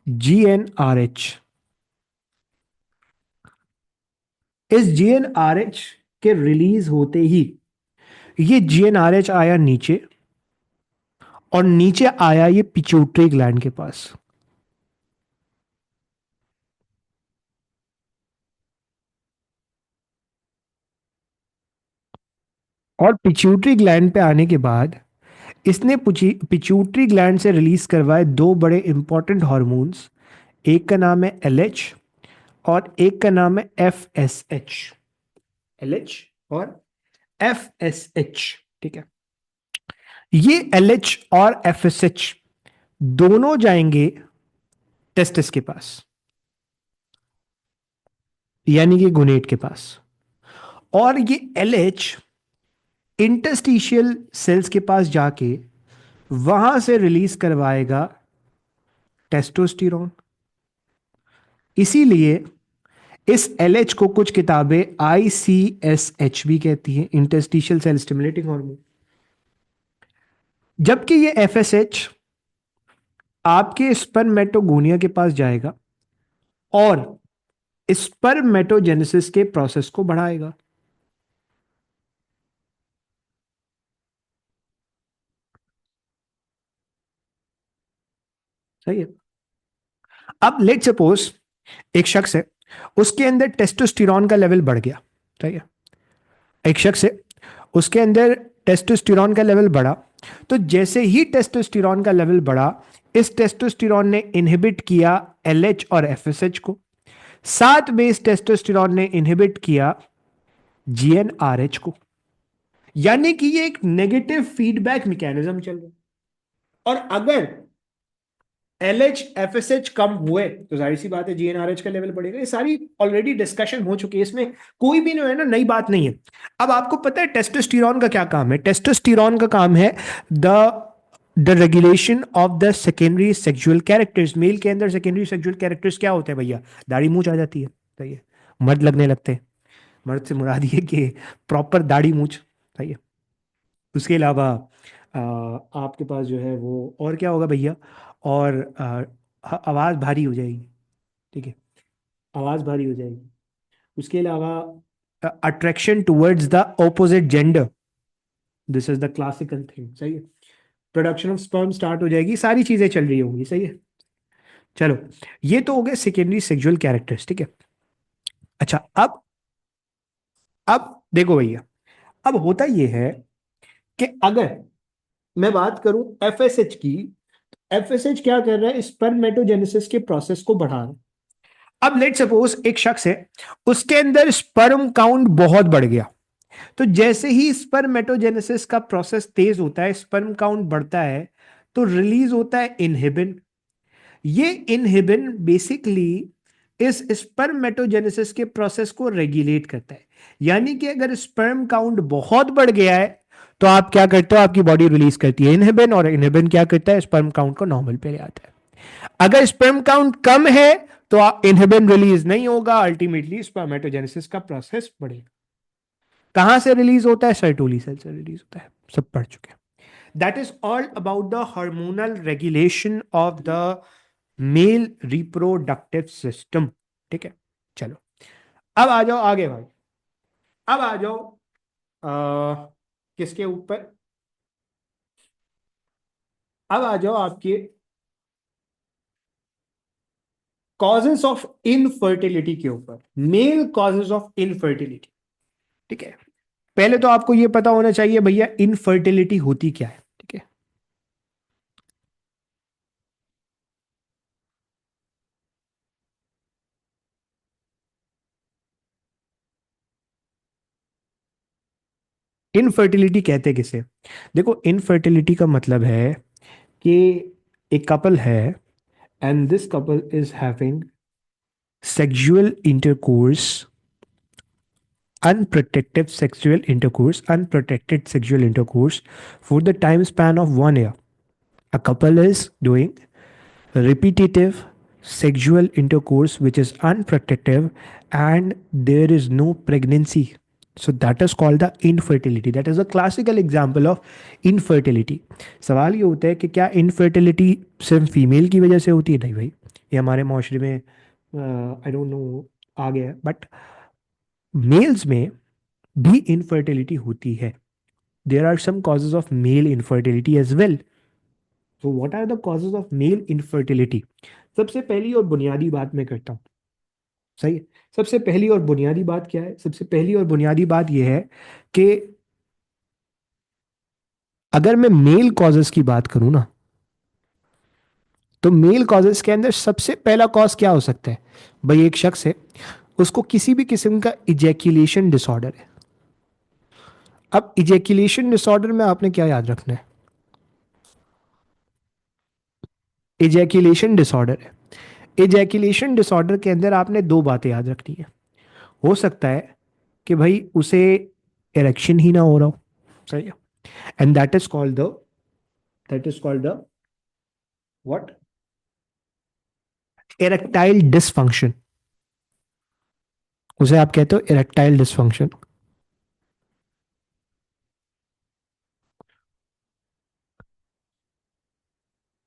GnRH। इस GnRH के रिलीज होते ही ये GnRH आया नीचे, और नीचे आया ये पिट्यूटरी ग्लैंड के पास। और पिट्यूटरी ग्लैंड पे आने के बाद इसने पिट्यूटरी ग्लैंड से रिलीज करवाए दो बड़े इंपॉर्टेंट हॉर्मोन्स। एक का नाम है LH और एक का नाम है FSH। LH और FSH। ठीक है। ये LH और FSH दोनों जाएंगे टेस्टिस के पास, यानी कि गोनेट के पास। और ये LH इंटरस्टिशियल सेल्स के पास जाके वहां से रिलीज करवाएगा टेस्टोस्टेरोन। इसीलिए इस LH को कुछ किताबें ICSH भी कहती हैं, इंटरस्टिशियल सेल स्टिमुलेटिंग हार्मोन। जबकि ये FSH आपके स्पर्मेटोगोनिया के पास जाएगा और स्पर्मेटोजेनेसिस के प्रोसेस को बढ़ाएगा। सही है। अब लेट सपोज एक शख्स है उसके अंदर टेस्टोस्टेरॉन का लेवल बढ़ गया, ठीक है, एक शख्स है, उसके अंदर टेस्टोस्टेरॉन का लेवल बढ़ा, तो जैसे ही टेस्टोस्टेरॉन का लेवल बढ़ा, इस टेस्टोस्टेरॉन ने इनहिबिट किया एलएच और एफएसएच को, साथ में इस टेस्टोस्टेरॉन ने इनहिबिट किया जीएनआरएच को। यानी कि ये एक नेगेटिव फीडबैक मैकेनिज्म चल रहा है। और अगर एलएच एफएसएच कम हुए तो जाहिर सी बात है जीएनआरएच का लेवल बढ़ेगा। ये सारी ऑलरेडी डिस्कशन हो चुकी है, इसमें कोई भी है ना नई बात नहीं है। अब आपको पता है टेस्टोस्टेरॉन का क्या काम है? टेस्टोस्टेरॉन का काम है the regulation of the secondary sexual characters. Male के अंदर सेकेंडरी सेक्सुअल कैरेक्टर्स क्या होते हैं भैया? दाढ़ी मूंछ आ जाती है, सही है, मर्द लगने लगते हैं। मर्द से मुराद ये कि प्रॉपर दाढ़ी मूंछ, सही है। उसके अलावा आपके पास जो है वो और क्या होगा भैया? और आवाज़ भारी हो जाएगी, ठीक है, आवाज़ भारी हो जाएगी। उसके अलावा attraction towards the opposite gender, this is the classical thing, सही है। प्रोडक्शन ऑफ स्पर्म स्टार्ट हो जाएगी, सारी चीज़ें चल रही होंगी, सही है। चलो, ये तो हो गए सेकेंडरी सेक्सुअल कैरेक्टर्स, ठीक है। अच्छा, अब देखो भैया, अब होता ये है कि अगर मैं बात करूं एफएसएच की, एफएसएच क्या कर रहा है? स्पर्मेटोजेनेसिस के प्रोसेस को बढ़ा रहा है। अब लेट सपोज एक शख्स है, उसके अंदर स्पर्म काउंट बहुत बढ़ गया, तो जैसे ही स्पर्मेटोजेनेसिस का प्रोसेस तेज होता है, स्पर्म काउंट बढ़ता है, तो रिलीज होता है इनहिबिन। ये इनहिबिन बेसिकली इस स्पर्मेटोजेनेसिस के प्रोसेस को रेगुलेट करता है। यानी कि अगर स्पर्म काउंट बहुत बढ़ गया है तो आप क्या करते हो? आपकी बॉडी रिलीज करती है इनहिबिन, और इनहिबिन क्या करता है? स्पर्म काउंट को नॉर्मल पे ले आता है। अगर स्पर्म काउंट कम है तो इनहिबिन रिलीज नहीं होगा, अल्टीमेटली स्पर्मेटोजेनेसिस का प्रोसेस बढ़ेगा। कहां से रिलीज होता है? सर्टोली सेल से रिलीज होता है, सब पढ़ चुके हैं। That is all about the hormonal regulation of the male reproductive system, ठीक है। चलो, अब आ जाओ आगे भाई, अब आ जाओ किसके ऊपर? अब आ जाओ आपके कॉजेस ऑफ इनफर्टिलिटी के ऊपर, मेल कॉजेस ऑफ इनफर्टिलिटी, ठीक है। पहले तो आपको यह पता होना चाहिए भैया इनफर्टिलिटी होती क्या है, ठीक है। इनफर्टिलिटी कहते किसे? देखो, इनफर्टिलिटी का मतलब है कि एक कपल है and this couple is having sexual intercourse, unprotected sexual intercourse for the time span of 1 year. A couple is doing repetitive sexual intercourse which is unprotective and there is no pregnancy. So that is called the infertility. That is a classical example of infertility. सवाल ये होता है कि क्या infertility सिर्फ फीमेल की वजह से होती है? नहीं भाई, ये हमारे माशरे में आई डोंट नो आ गया, बट मेल्स में भी इनफर्टिलिटी होती है। There are some causes of male infertility as well. तो what are the causes of male infertility? सबसे पहली और बुनियादी बात मैं करता हूँ, सही है। सबसे पहली और बुनियादी बात क्या है? सबसे पहली और बुनियादी बात यह है कि अगर मैं मेल कॉजेज की बात करूं ना, तो मेल कॉजेज के अंदर सबसे पहला कॉज क्या हो सकता है? भाई एक शख्स है, उसको किसी भी किस्म का इजैक्यूलेशन डिसऑर्डर है। अब इजैक्यूलेशन डिसऑर्डर में आपने क्या याद रखना है? इजैक्यूलेशन डिसऑर्डर है। इजैक्यूलेशन डिसऑर्डर के अंदर आपने दो बातें याद रखनी है। हो सकता है कि भाई उसे इरेक्शन ही ना हो रहा हो, सही है, and that is called the what? Erectile dysfunction. उसे आप कहते हो इरेक्टाइल डिसफंक्शन।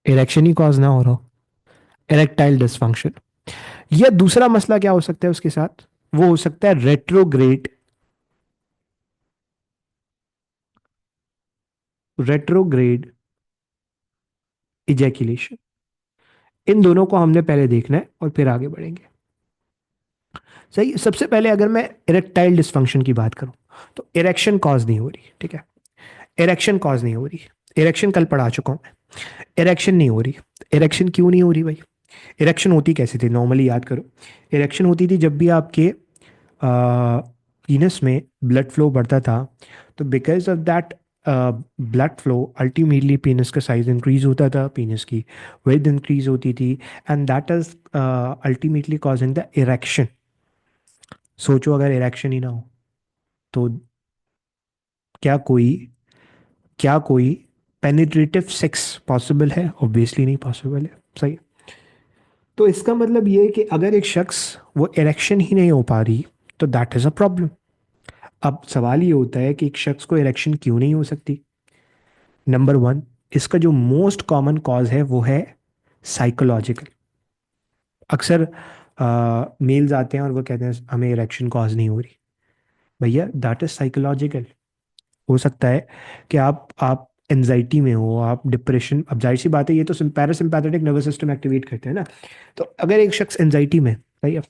इरेक्शन ही कॉज ना हो रहा हो, इरेक्टाइल डिसफंक्शन। या दूसरा मसला क्या हो सकता है उसके साथ? वो हो सकता है रेट्रोग्रेड इजैक्यूलेशन। इन दोनों को हमने पहले देखना है और फिर आगे बढ़ेंगे। सही। सबसे पहले अगर मैं इरेक्टाइल डिस्फंक्शन की बात करूं तो इरेक्शन कॉज नहीं हो रही, ठीक है। इरेक्शन कॉज नहीं हो रही। इरेक्शन कल पढ़ा चुका हूं मैं। इरेक्शन नहीं हो रही। इरेक्शन क्यों नहीं हो रही भाई? इरेक्शन होती कैसी थी नॉर्मली, याद करो। इरेक्शन होती थी जब भी आपके पीनस में ब्लड फ्लो बढ़ता था, तो because of that blood flow ultimately पीनस का साइज इंक्रीज होता था, पीनस की विड्थ इंक्रीज होती थी, and that is ultimately causing the erection. सोचो अगर इरेक्शन ही ना हो तो क्या कोई क्या कोई पेनिट्रेटिव सेक्स पॉसिबल है? ऑब्वियसली नहीं पॉसिबल है। सही। तो इसका मतलब ये है कि अगर एक शख्स वो इरेक्शन ही नहीं हो पा रही तो दैट इज अ प्रॉब्लम। अब सवाल ये होता है कि एक शख्स को इरेक्शन क्यों नहीं हो सकती? नंबर वन, इसका जो मोस्ट कॉमन कॉज है वो है साइकोलॉजिकल। अक्सर मेल्स आते हैं और वो कहते हैं हमें इरेक्शन कॉज नहीं हो रही। भैया दैट इज साइकोलॉजिकल। हो सकता है कि आप एनजाइटी में हो, आप डिप्रेशन। अब जाहिर सी बात है, ये तो पैरासिम्पैथेटिक नर्वस सिस्टम एक्टिवेट करते हैं ना। तो अगर एक शख्स एनजाइटी में, सही है,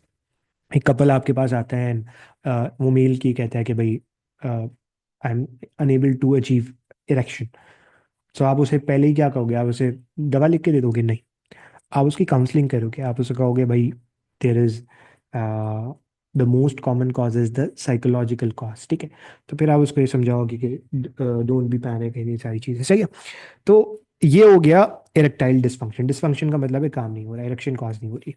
एक कपल आपके पास आता है and, वो मेल की कहता है कि भाई I am unable to achieve erection. So आप उसे पहले ही क्या कहोगे? आप उसे दवा लिख के दे दोगे? नहीं। आप उसकी काउंसलिंग करोगे, आप उसे कहोगे भाई there is the most common cause is the psychological cause, ठीक है। तो फिर आप उसको ये समझाओगे कि डोंट बी पैनिक, ये सारी चीज़ें, सही है। तो ये हो गया इरेक्टाइल डिस्फंक्शन। डिस्फंक्शन का मतलब है काम नहीं हो रहा, इरेक्शन कॉज नहीं हो रही।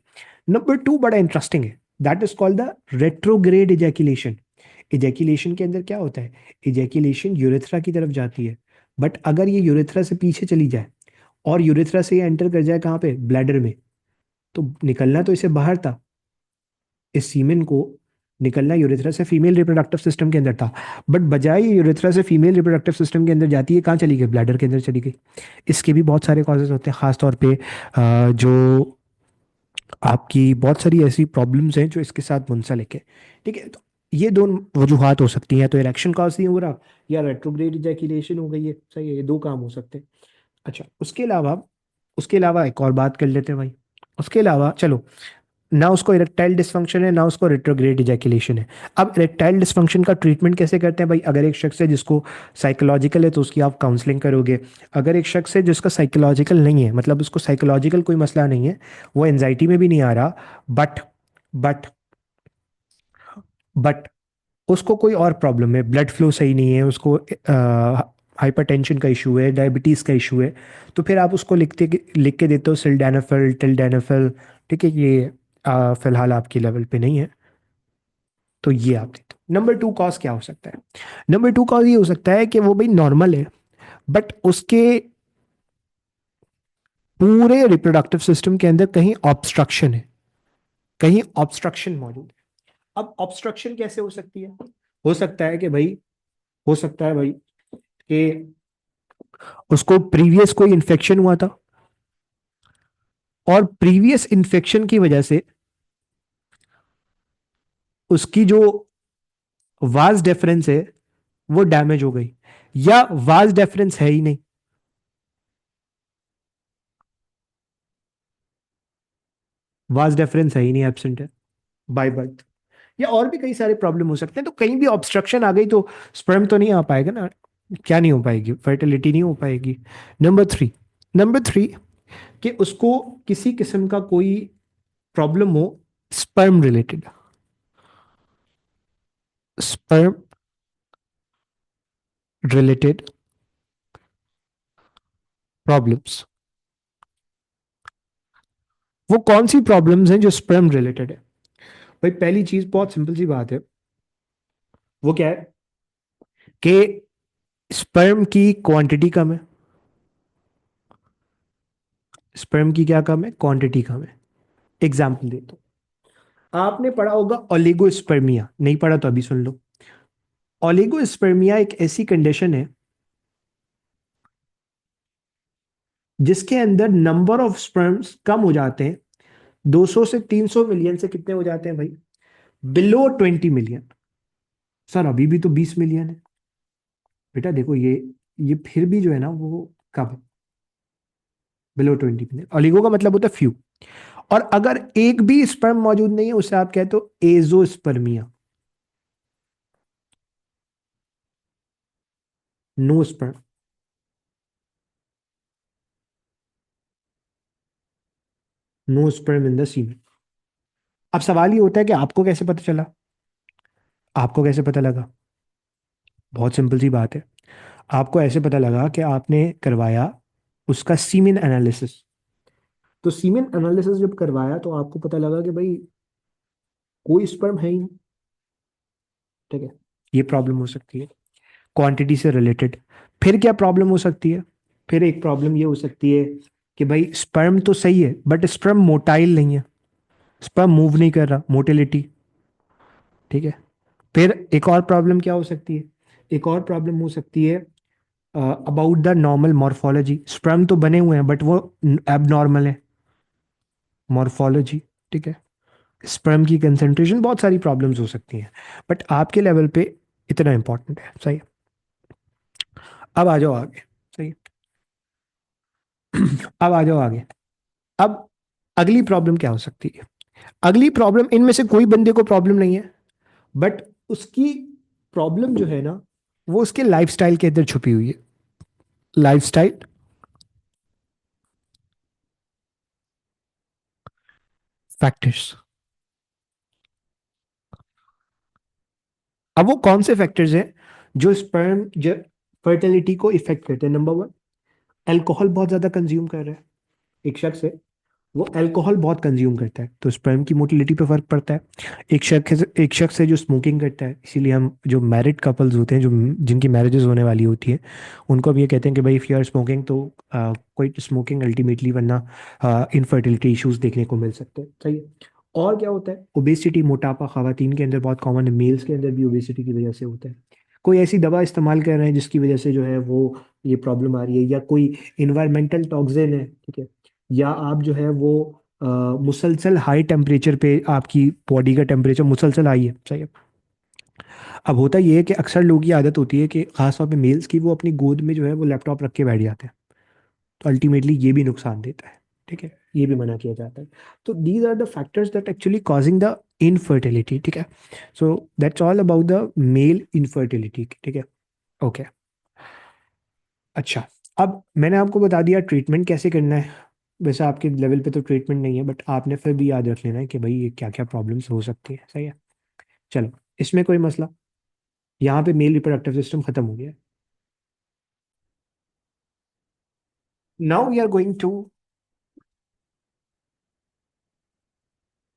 नंबर टू बड़ा इंटरेस्टिंग है, that is called the retrograde ejaculation. Ejaculation के अंदर क्या होता है? इजैकुलेशन यूरेथ्रा की तरफ जाती है, बट अगर ये यूरेथ्रा से पीछे चली जाए और यूरेथ्रा से ये एंटर कर जाए कहाँ पे? ब्लैडर में, तो निकलना तो इसे बाहर था। इस सीमेन को निकलना यूरेथ्रा से फीमेल रिप्रोडक्टिव सिस्टम के अंदर था, बट बजाय ये यूरेथ्रा से फीमेल रिप्रोडक्टिव सिस्टम के अंदर जाती है, कहाँ चली गई? ब्लैडर के अंदर चली गई। इसके भी बहुत सारे कॉजेज होते हैं, खासतौर पे जो आपकी बहुत सारी ऐसी प्रॉब्लम्स हैं जो इसके साथ मुंसलिक है, ठीक है। तो ये दोनों वजूहात हो सकती हैं, तो इरेक्शन कॉज नहीं हो रहा या रेट्रोग्रेड इजैकुलेशन हो गई है, सही है। ये दो काम हो सकते हैं। अच्छा, उसके अलावा एक और बात कर लेते हैं भाई। उसके अलावा चलो, ना उसको इरेक्टाइल डिस्फंक्शन है, ना उसको रेट्रोग्रेड इजैकुलेशन है। अब इरेक्टाइल डिस्फंक्शन का ट्रीटमेंट कैसे करते हैं भाई? अगर एक शख्स है जिसको साइकोलॉजिकल है तो उसकी आप काउंसलिंग करोगे। अगर एक शख्स है जिसका साइकोलॉजिकल नहीं है, मतलब उसको साइकोलॉजिकल कोई मसला नहीं है, वो एनजाइटी में भी नहीं आ रहा, बट बट बट उसको कोई और प्रॉब्लम है, ब्लड फ्लो सही नहीं है, उसको हाइपरटेंशन का इशू है, डायबिटीज़ का इशू है, तो फिर आप उसको लिख के देते हो सिल्डेनाफिल, टिल्डेनाफिल, ठीक है। ये फिलहाल आपकी लेवल पे नहीं है, तो ये आप देते हो। नंबर टू कॉज क्या हो सकता है? नंबर टू कॉज ये हो सकता है कि वो भाई नॉर्मल है, बट उसके पूरे रिप्रोडक्टिव सिस्टम के अंदर कहीं ऑब्स्ट्रक्शन है, कहीं ऑब्स्ट्रक्शन मौजूद है। अब ऑब्स्ट्रक्शन कैसे हो सकती है? हो सकता है कि भाई हो सकता है भाई कि उसको प्रीवियस कोई इन्फेक्शन हुआ था, और प्रीवियस इन्फेक्शन की वजह से उसकी जो वाज डेफरेंस है वो डैमेज हो गई, या वाज डेफरेंस है ही नहीं, वाज डेफरेंस है ही नहीं, एब्सेंट है बाय बर्थ, या और भी कई सारे प्रॉब्लम हो सकते हैं। तो कहीं भी ऑब्स्ट्रक्शन आ गई तो स्पर्म तो नहीं आ पाएगा ना। क्या नहीं हो पाएगी? फर्टिलिटी नहीं हो पाएगी। नंबर थ्री कि उसको किसी किस्म का कोई प्रॉब्लम हो sperm related, sperm related problems. वो कौन सी प्रॉब्लम्स हैं जो स्पर्म रिलेटेड है? भाई पहली चीज बहुत सिंपल सी बात है, वो क्या है कि स्पर्म की क्वांटिटी कम है। स्पर्म की क्या कम है? क्वांटिटी कम है। एग्जाम्पल देता हूं, आपने पढ़ा होगा ओलिगोस्पर्मिया, नहीं पढ़ा तो अभी सुन लो। ओलिगोस्पर्मिया एक ऐसी कंडीशन है जिसके अंदर नंबर ऑफ स्पर्म्स कम हो जाते हैं, 200 से 300 मिलियन से कितने हो जाते हैं भाई? Below 20 million. सर अभी भी तो 20 मिलियन है। बेटा देखो, ये फिर भी जो है ना वो कम है, बिलो 20 मिलियन। ओलिगो का मतलब होता है फ्यू, और अगर एक भी स्पर्म मौजूद नहीं है उसे आप कहते हो azoospermia, no sperm. No sperm in the semen. अब सवाल ये होता है कि आपको कैसे पता चला, आपको कैसे पता लगा? बहुत सिंपल सी बात है। आपको ऐसे पता लगा कि आपने करवाया उसका सीमेन एनालिसिस। तो सीमेन एनालिसिस जब करवाया तो आपको पता लगा कि भाई कोई स्पर्म है ही नहीं। ठीक है, ये प्रॉब्लम हो सकती है क्वांटिटी से रिलेटेड। फिर क्या प्रॉब्लम हो सकती है? फिर एक प्रॉब्लम ये हो सकती है कि भाई स्पर्म तो सही है बट स्पर्म मोटाइल नहीं है, स्पर्म मूव नहीं कर रहा, मोटिलिटी। ठीक है। फिर एक और प्रॉब्लम क्या हो सकती है? एक और प्रॉब्लम हो सकती है about the normal morphology. Sperm तो बने हुए हैं बट वो एबनॉर्मल है, मॉर्फोलॉजी। ठीक है। स्पर्म की कंसेंट्रेशन, बहुत सारी प्रॉब्लम्स हो सकती हैं, बट आपके लेवल पे इतना इंपॉर्टेंट है। सही है। अब आ जाओ आगे। सही है। अब आ जाओ आगे। अब अगली प्रॉब्लम क्या हो सकती है? अगली प्रॉब्लम, इनमें से कोई बंदे को प्रॉब्लम नहीं है, बट उसकी प्रॉब्लम जो है ना, वो उसके लाइफस्टाइल के अंदर छुपी हुई है। Lifestyle factors. अब वो कौन से फैक्टर्स हैं जो स्पर्म फर्टिलिटी को इफेक्ट करते हैं? नंबर वन, अल्कोहल बहुत ज्यादा कंज्यूम कर रहा है। एक शख्स है, वो अल्कोहल बहुत कंज्यूम करता है तो स्पर्म की मोटिलिटी पे फर्क पड़ता है। एक शख्स है जो स्मोकिंग करता है, इसीलिए हम जो मैरिड कपल्स होते हैं, जो जिनकी मैरिजेस होने वाली होती है, उनको भी ये कहते हैं कि भाई इफ यू आर स्मोकिंग तो कोई स्मोकिंग अल्टीमेटली, वरना इनफर्टिलिटी इश्यूज देखने को मिल सकते हैं। सही है। और क्या होता है? ओबेसिटी, मोटापा खवातीन के अंदर बहुत कॉमन है, मेल्स के अंदर भी ओबेसिटी की वजह से होता है। कोई ऐसी दवा इस्तेमाल कर रहे हैं जिसकी वजह से जो है वो ये प्रॉब्लम आ रही है, या कोई इन्वायरमेंटल टॉक्सिन है। ठीक है। या आप जो है वो मुसलसल हाई टेम्परेचर पे, आपकी बॉडी का टेम्परेचर मुसलसल हाई है। सही है। अब होता ये है कि अक्सर लोगों की आदत होती है कि खासतौर पे मेल्स की, वो अपनी गोद में जो है वो लैपटॉप रख के बैठ जाते हैं, तो अल्टीमेटली ये भी नुकसान देता है। ठीक है, ये भी मना किया जाता है। तो these are the factors that actually causing the infertility. ठीक है। So that's all about the male infertility. ठीक है। ओके। अच्छा, अब मैंने आपको बता दिया ट्रीटमेंट कैसे करना है। वैसे आपके लेवल पे तो ट्रीटमेंट नहीं है, बट आपने फिर भी याद रख लेना है कि भाई ये क्या क्या प्रॉब्लम्स हो सकती है। सही है। चलो, इसमें कोई मसला? यहाँ पे मेल रिप्रोडक्टिव सिस्टम खत्म हो गया। Now we are going to